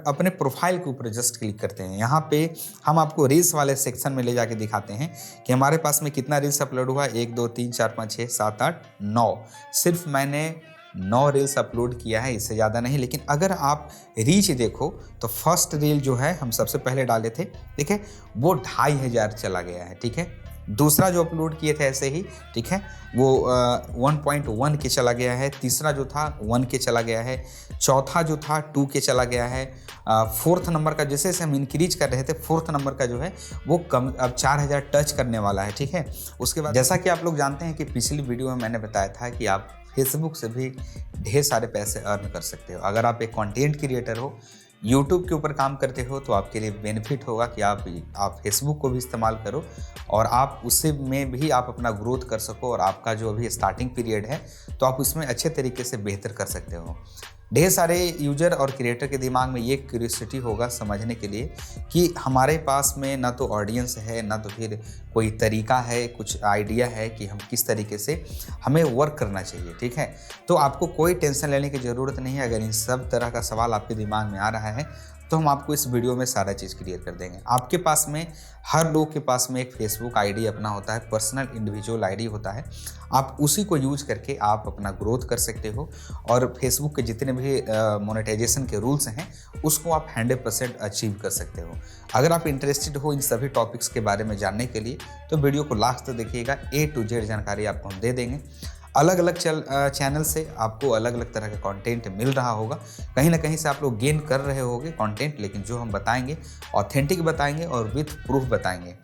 अपने प्रोफाइल के ऊपर जस्ट क्लिक करते हैं। यहाँ पे हम आपको रील्स वाले सेक्शन में ले जाके दिखाते हैं कि हमारे पास में कितना रील्स अपलोड हुआ। 1 2 3 4 5 6 7 8 9, सिर्फ मैंने 9 रील्स अपलोड किया है, इससे ज़्यादा नहीं। लेकिन अगर आप रीच देखो तो फर्स्ट रील जो है हम सबसे पहले डाले थे, ठीक है, वो 2500 चला गया है, ठीक है। दूसरा जो अपलोड किए थे ऐसे ही, ठीक है, वो 1.1 के चला गया है। तीसरा जो था 1 के चला गया है। चौथा जो था 2 के चला गया है। फोर्थ नंबर का जैसे जैसे हम इंक्रीज कर रहे थे, फोर्थ नंबर का जो है वो कम अब 4000 टच करने वाला है, ठीक है। उसके बाद जैसा कि आप लोग जानते हैं कि पिछली वीडियो में मैंने बताया था कि आप फेसबुक से भी ढेर सारे पैसे अर्न कर सकते हो। अगर आप एक कंटेंट क्रिएटर हो, यूट्यूब के ऊपर काम करते हो, तो आपके लिए बेनिफिट होगा कि आप फेसबुक को भी इस्तेमाल करो और आप उससे में भी आप अपना ग्रोथ कर सको। और आपका जो अभी स्टार्टिंग पीरियड है तो आप उसमें अच्छे तरीके से बेहतर कर सकते हो। ढेर सारे यूजर और क्रिएटर के दिमाग में ये क्यूरियोसिटी होगा समझने के लिए कि हमारे पास में ना तो ऑडियंस है, ना तो फिर कोई तरीका है, कुछ आइडिया है कि हम किस तरीके से हमें वर्क करना चाहिए, ठीक है। तो आपको कोई टेंशन लेने की ज़रूरत नहीं है। अगर इन सब तरह का सवाल आपके दिमाग में आ रहा है तो हम आपको इस वीडियो में सारा चीज़ क्लियर कर देंगे। आपके पास में, हर लोग के पास में एक फेसबुक आईडी अपना होता है, पर्सनल इंडिविजुअल आईडी होता है। आप उसी को यूज करके आप अपना ग्रोथ कर सकते हो और फेसबुक के जितने भी मोनेटाइजेशन के रूल्स हैं उसको आप 100% अचीव कर सकते हो। अगर आप इंटरेस्टेड हो इन सभी टॉपिक्स के बारे में जानने के लिए तो वीडियो को लास्ट तक देखिएगा। A to Z जानकारी आपको हम दे देंगे। अलग अलग चैनल से आपको अलग अलग तरह का कंटेंट मिल रहा होगा, कहीं ना कहीं से आप लोग गेन कर रहे होंगे कंटेंट, लेकिन जो हम बताएंगे ऑथेंटिक बताएंगे और विथ प्रूफ बताएंगे।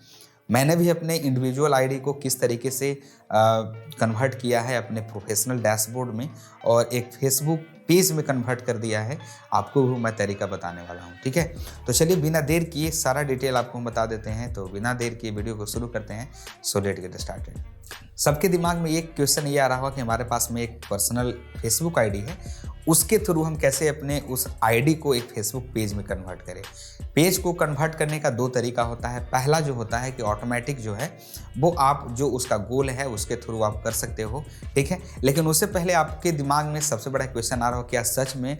मैंने भी अपने इंडिविजुअल आईडी को किस तरीके से कन्वर्ट किया है अपने प्रोफेशनल डैशबोर्ड में और एक फेसबुक पेज में कन्वर्ट कर दिया है, आपको भी मैं तरीका बताने वाला हूँ, ठीक है। तो चलिए बिना देर किए सारा डिटेल आपको हम बता देते हैं। तो बिना देर किए वीडियो को शुरू करते हैं। So let get started. सबके दिमाग में एक क्वेश्चन ये आ रहा होगा कि हमारे पास में एक पर्सनल फेसबुक आईडी है, उसके थ्रू हम कैसे अपने उस आईडी को एक फेसबुक पेज में कन्वर्ट करें। पेज को कन्वर्ट करने का 2 तरीका होता है। पहला जो होता है कि ऑटोमेटिक जो है वो आप जो उसका गोल है उसके थ्रू आप कर सकते हो, ठीक है। लेकिन उससे पहले आपके दिमाग में सबसे बड़ा क्वेश्चन आ रहा हो, क्या सच में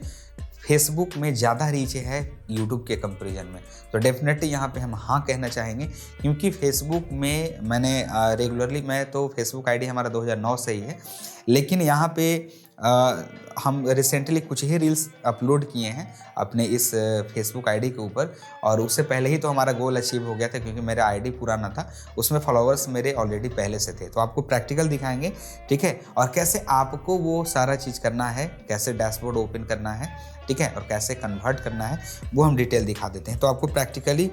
फेसबुक में ज़्यादा रीच है यूट्यूब के कंपैरिजन में? तो डेफिनेटली यहाँ पे हम हाँ कहना चाहेंगे, क्योंकि फेसबुक में मैंने रेगुलरली, मैं तो फेसबुक आईडी हमारा 2009 से ही है, लेकिन यहाँ पे हम रिसेंटली कुछ ही रील्स अपलोड किए हैं अपने इस फेसबुक आईडी के ऊपर। और उससे पहले ही तो हमारा गोल अचीव हो गया था, क्योंकि मेरा आईडी पुराना था, उसमें फॉलोअर्स मेरे ऑलरेडी पहले से थे। तो आपको प्रैक्टिकल दिखाएंगे, ठीक है, और कैसे आपको वो सारा चीज़ करना है, कैसे डैशबोर्ड ओपन करना है, ठीक है, और कैसे कन्वर्ट करना है वो हम डिटेल दिखा देते हैं। तो आपको प्रैक्टिकली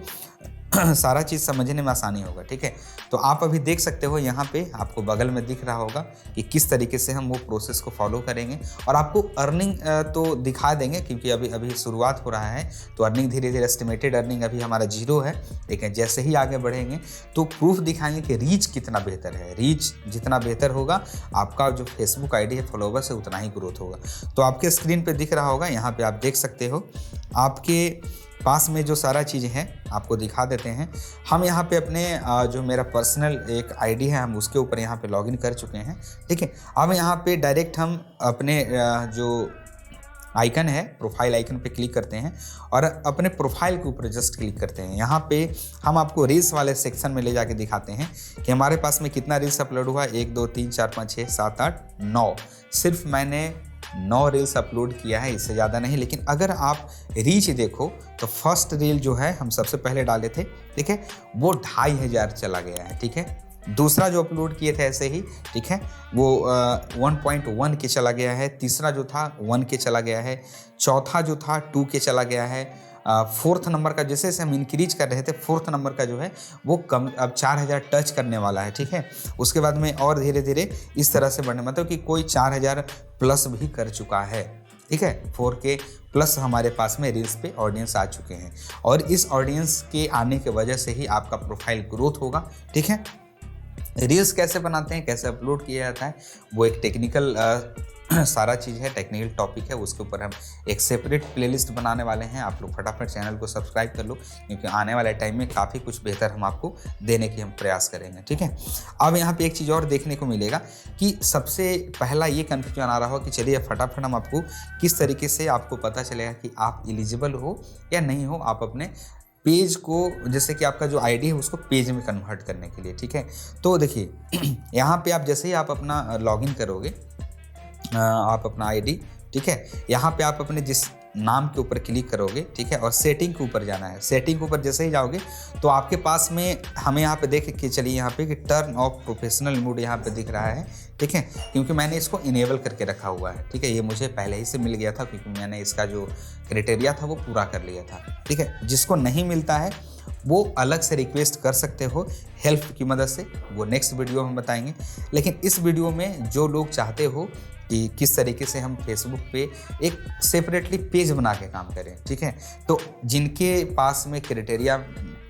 सारा चीज़ समझने में आसानी होगा, ठीक है। तो आप अभी देख सकते हो यहाँ पे आपको बगल में दिख रहा होगा कि किस तरीके से हम वो प्रोसेस को फॉलो करेंगे। और आपको अर्निंग तो दिखा देंगे, क्योंकि अभी शुरुआत हो रहा है, तो अर्निंग धीरे धीरे, एस्टिमेटेड अर्निंग अभी हमारा 0 है, लेकिन जैसे ही आगे बढ़ेंगे तो प्रूफ दिखाएंगे कि रीच कितना बेहतर है। रीच जितना बेहतर होगा, आपका जो फेसबुक आईडी है फॉलोवर्स है उतना ही ग्रोथ होगा। तो आपके स्क्रीन पे दिख रहा होगा, यहाँ पे आप देख सकते हो, आपके पास में जो सारा चीज़ें हैं आपको दिखा देते हैं। हम यहाँ पे अपने जो मेरा पर्सनल एक आईडी है, हम उसके ऊपर यहाँ पे लॉगिन कर चुके हैं, ठीक है। अब यहाँ पे डायरेक्ट हम अपने जो आइकन है, प्रोफाइल आइकन पे क्लिक करते हैं और अपने प्रोफाइल के ऊपर जस्ट क्लिक करते हैं। यहाँ पे हम आपको रील्स वाले सेक्शन में ले जाके दिखाते हैं कि हमारे पास में कितना रील्स अपलोड हुआ। 1 2 3 4 5 6 7 8 9, सिर्फ मैंने 9 रील्स अपलोड किया है, इससे ज़्यादा नहीं। लेकिन अगर आप रीच देखो तो फर्स्ट रील जो है हम सबसे पहले डाले थे, ठीक है, वो 2500 चला गया है, ठीक है। दूसरा जो अपलोड किए थे ऐसे ही, ठीक है, वो 1.1 के चला गया है। तीसरा जो था 1 के चला गया है। चौथा जो था 2 के चला गया है। फोर्थ नंबर का जैसे जैसे हम इंक्रीज कर रहे थे, फोर्थ नंबर का जो है वो कम अब 4000 टच करने वाला है, ठीक है। उसके बाद में और धीरे धीरे इस तरह से बढ़ने, मतलब कि कोई 4000 प्लस भी कर चुका है, ठीक है। 4K प्लस हमारे पास में रील्स पे ऑडियंस आ चुके हैं और इस ऑडियंस के आने की वजह से ही आपका प्रोफाइल ग्रोथ होगा, ठीक है। रील्स कैसे बनाते हैं, कैसे अपलोड किया जाता है, वो एक टेक्निकल सारा चीज़ है, टेक्निकल टॉपिक है, उसके ऊपर हम एक सेपरेट प्लेलिस्ट बनाने वाले हैं। आप लोग फटाफट चैनल को सब्सक्राइब कर लो, क्योंकि आने वाले टाइम में काफ़ी कुछ बेहतर हम आपको देने की हम प्रयास करेंगे, ठीक है। अब यहाँ पे एक चीज़ और देखने को मिलेगा कि सबसे पहला ये कन्फ्यूजन आ रहा हो कि चलिए फटाफट हम आपको किस तरीके से आपको पता चलेगा कि आप एलिजिबल हो या नहीं हो, आप अपने पेज को, जैसे कि आपका जो आईडी है उसको पेज में कन्वर्ट करने के लिए, ठीक है। तो देखिए यहाँ पे आप जैसे ही आप अपना लॉगिन करोगे, आप अपना आईडी, ठीक है, यहाँ पे आप अपने जिस नाम के ऊपर क्लिक करोगे, ठीक है, और सेटिंग के ऊपर जाना है। सेटिंग के ऊपर जैसे ही जाओगे तो आपके पास में हमें यहाँ पे देख के चलिए यहाँ पे कि टर्न ऑफ प्रोफेशनल मोड यहाँ पे दिख रहा है, ठीक है, क्योंकि मैंने इसको इनेबल करके रखा हुआ है, ठीक है। ये मुझे पहले ही से मिल गया था, क्योंकि मैंने इसका जो क्राइटेरिया था वो पूरा कर लिया था, ठीक है। जिसको नहीं मिलता है वो अलग से रिक्वेस्ट कर सकते हो हेल्प की मदद से, वो नेक्स्ट वीडियो में बताएंगे। लेकिन इस वीडियो में जो लोग चाहते हो कि किस तरीके से हम फेसबुक पे एक सेपरेटली पेज बना के काम करें, ठीक है, तो जिनके पास में क्राइटेरिया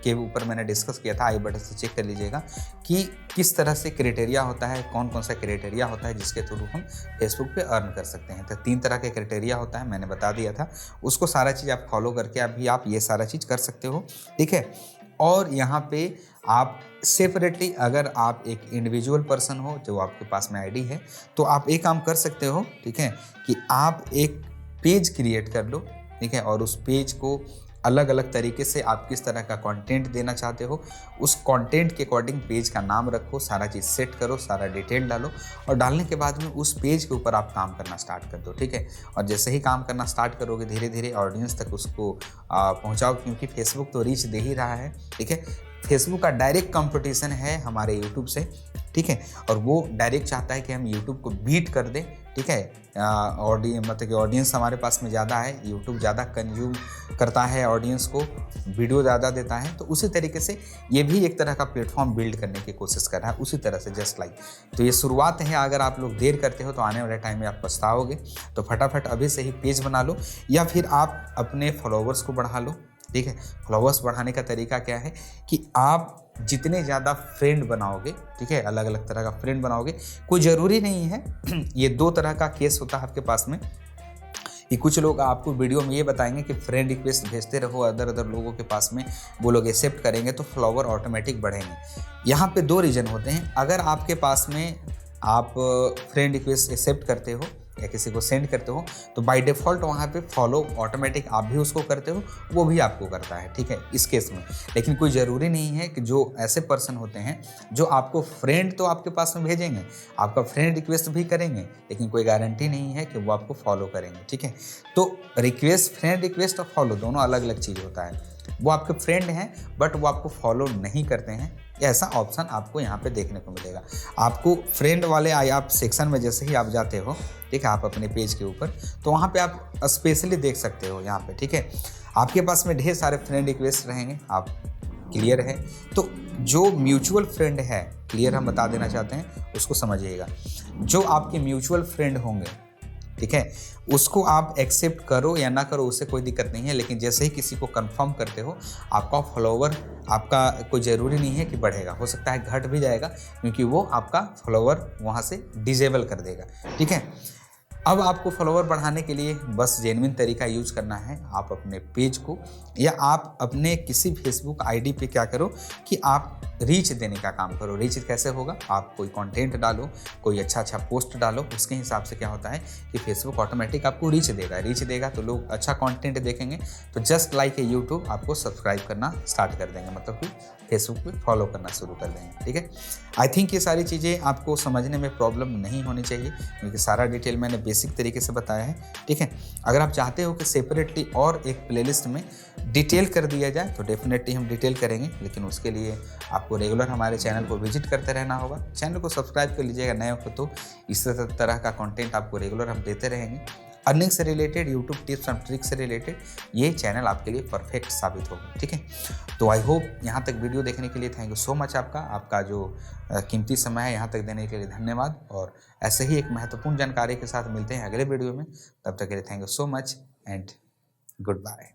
के ऊपर मैंने डिस्कस किया था, आई बटन से चेक कर लीजिएगा कि किस तरह से क्राइटेरिया होता है, कौन कौन सा क्राइटेरिया होता है जिसके थ्रू हम फेसबुक पे अर्न कर सकते हैं। तो 3 तरह के क्राइटेरिया होता है, मैंने बता दिया था, उसको सारा चीज़ आप फॉलो करके अभी आप ये सारा चीज़ कर सकते हो, ठीक है। और यहाँ पे आप सेपरेटली, अगर आप एक इंडिविजुअल पर्सन हो जो आपके पास में आईडी है, तो आप एक काम कर सकते हो, ठीक है, कि आप एक पेज क्रिएट कर लो, ठीक है, और उस पेज को अलग अलग तरीके से आप किस तरह का कंटेंट देना चाहते हो, उस कंटेंट के अकॉर्डिंग पेज का नाम रखो, सारा चीज़ सेट करो, सारा डिटेल डालो, और डालने के बाद में उस पेज के ऊपर आप काम करना स्टार्ट कर दो, ठीक है। और जैसे ही काम करना स्टार्ट करोगे, धीरे धीरे ऑडियंस तक उसको पहुंचाओ, क्योंकि फेसबुक तो रीच दे ही रहा है, ठीक है। फेसबुक का डायरेक्ट कंपटीशन है हमारे यूट्यूब से, ठीक है, और वो डायरेक्ट चाहता है कि हम यूट्यूब को बीट कर दें, ठीक है। मतलब कि ऑडियंस हमारे पास में ज़्यादा है, यूट्यूब ज़्यादा कंज्यूम करता है ऑडियंस को, वीडियो ज़्यादा देता है, तो उसी तरीके से ये भी एक तरह का प्लेटफॉर्म बिल्ड करने की कोशिश कर रहा है, उसी तरह से जस्ट लाइक। तो ये शुरुआत है, अगर आप लोग देर करते हो तो आने वाले टाइम में आप पछताओगे। तो फटाफट अभी से ही पेज बना लो, या फिर आप अपने फॉलोवर्स को बढ़ा लो, ठीक है। फॉलोवर्स बढ़ाने का तरीका क्या है कि आप जितने ज़्यादा फ्रेंड बनाओगे, ठीक है, अलग अलग तरह का फ्रेंड बनाओगे, कोई ज़रूरी नहीं है ये 2 तरह का केस होता है आपके पास में कि कुछ लोग आपको वीडियो में ये बताएंगे कि फ्रेंड रिक्वेस्ट भेजते रहो अदर लोगों के पास में, वो लोग एक्सेप्ट करेंगे तो फॉलोवर ऑटोमेटिक बढ़ेंगे। यहाँ पे 2 रीज़न होते हैं। अगर आपके पास में आप फ्रेंड रिक्वेस्ट एक्सेप्ट करते हो या किसी को सेंड करते हो, तो बाय डिफ़ॉल्ट वहाँ पे फॉलो ऑटोमेटिक आप भी उसको करते हो, वो भी आपको करता है, ठीक है, इस केस में। लेकिन कोई ज़रूरी नहीं है कि जो ऐसे पर्सन होते हैं जो आपको फ्रेंड तो आपके पास में भेजेंगे, आपका फ्रेंड रिक्वेस्ट भी करेंगे, लेकिन कोई गारंटी नहीं है कि वो आपको फॉलो करेंगे, ठीक है। तो रिक्वेस्ट, फ्रेंड रिक्वेस्ट और फॉलो दोनों अलग अलग चीज़ होता है। वो आपके फ्रेंड हैं बट वो आपको फॉलो नहीं करते हैं, ऐसा ऑप्शन आपको यहाँ पे देखने को मिलेगा। आपको फ्रेंड वाले आप सेक्शन में जैसे ही आप जाते हो, ठीक है, आप अपने पेज के ऊपर, तो वहाँ पे आप स्पेशली देख सकते हो यहाँ पे, ठीक है, आपके पास में ढेर सारे फ्रेंड रिक्वेस्ट रहेंगे, आप क्लियर है। तो जो म्यूचुअल फ्रेंड है, क्लियर हम बता देना चाहते हैं, उसको समझिएगा। जो आपके म्यूचुअल फ्रेंड होंगे, ठीक है, उसको आप एक्सेप्ट करो या ना करो, उससे कोई दिक्कत नहीं है। लेकिन जैसे ही किसी को कंफर्म करते हो, आपका फॉलोवर, आपका कोई ज़रूरी नहीं है कि बढ़ेगा, हो सकता है घट भी जाएगा, क्योंकि वो आपका फॉलोवर वहाँ से डिसेबल कर देगा, ठीक है। अब आपको फॉलोवर बढ़ाने के लिए बस जेन्युइन तरीका यूज करना है। आप अपने पेज को या आप अपने किसी फेसबुक आईडी पे क्या करो कि आप रीच देने का काम करो। रीच कैसे होगा? आप कोई कंटेंट डालो, कोई अच्छा पोस्ट डालो, उसके हिसाब से क्या होता है कि फेसबुक ऑटोमेटिक आपको रीच देगा। रीच देगा तो लोग अच्छा कंटेंट देखेंगे, तो जस्ट लाइक यूट्यूब आपको सब्सक्राइब करना स्टार्ट कर देंगे, मतलब कि फेसबुक पे फॉलो करना शुरू कर देंगे, ठीक है। आई थिंक ये सारी चीज़ें आपको समझने में प्रॉब्लम नहीं होनी चाहिए, क्योंकि सारा डिटेल मैंने बेसिक तरीके से बताया है, ठीक है। अगर आप चाहते हो कि सेपरेटली और एक प्लेलिस्ट में डिटेल कर दिया जाए तो डेफिनेटली हम डिटेल करेंगे, लेकिन उसके लिए आपको रेगुलर हमारे चैनल को विजिट करते रहना होगा। चैनल को सब्सक्राइब कर लीजिएगा, नए हो तो इस तरह का कंटेंट आपको रेगुलर हम देते रहेंगे। अर्निंग से related, YouTube tips and tricks से रिलेटेड ये चैनल आपके लिए परफेक्ट साबित होगा, ठीक है। तो आई होप यहाँ तक वीडियो देखने के लिए थैंक यू सो मच। आपका जो कीमती समय है यहाँ तक देने के लिए धन्यवाद, और ऐसे ही एक महत्वपूर्ण जानकारी के साथ मिलते हैं अगले वीडियो में। तब तक के लिए thank you so much and good bye.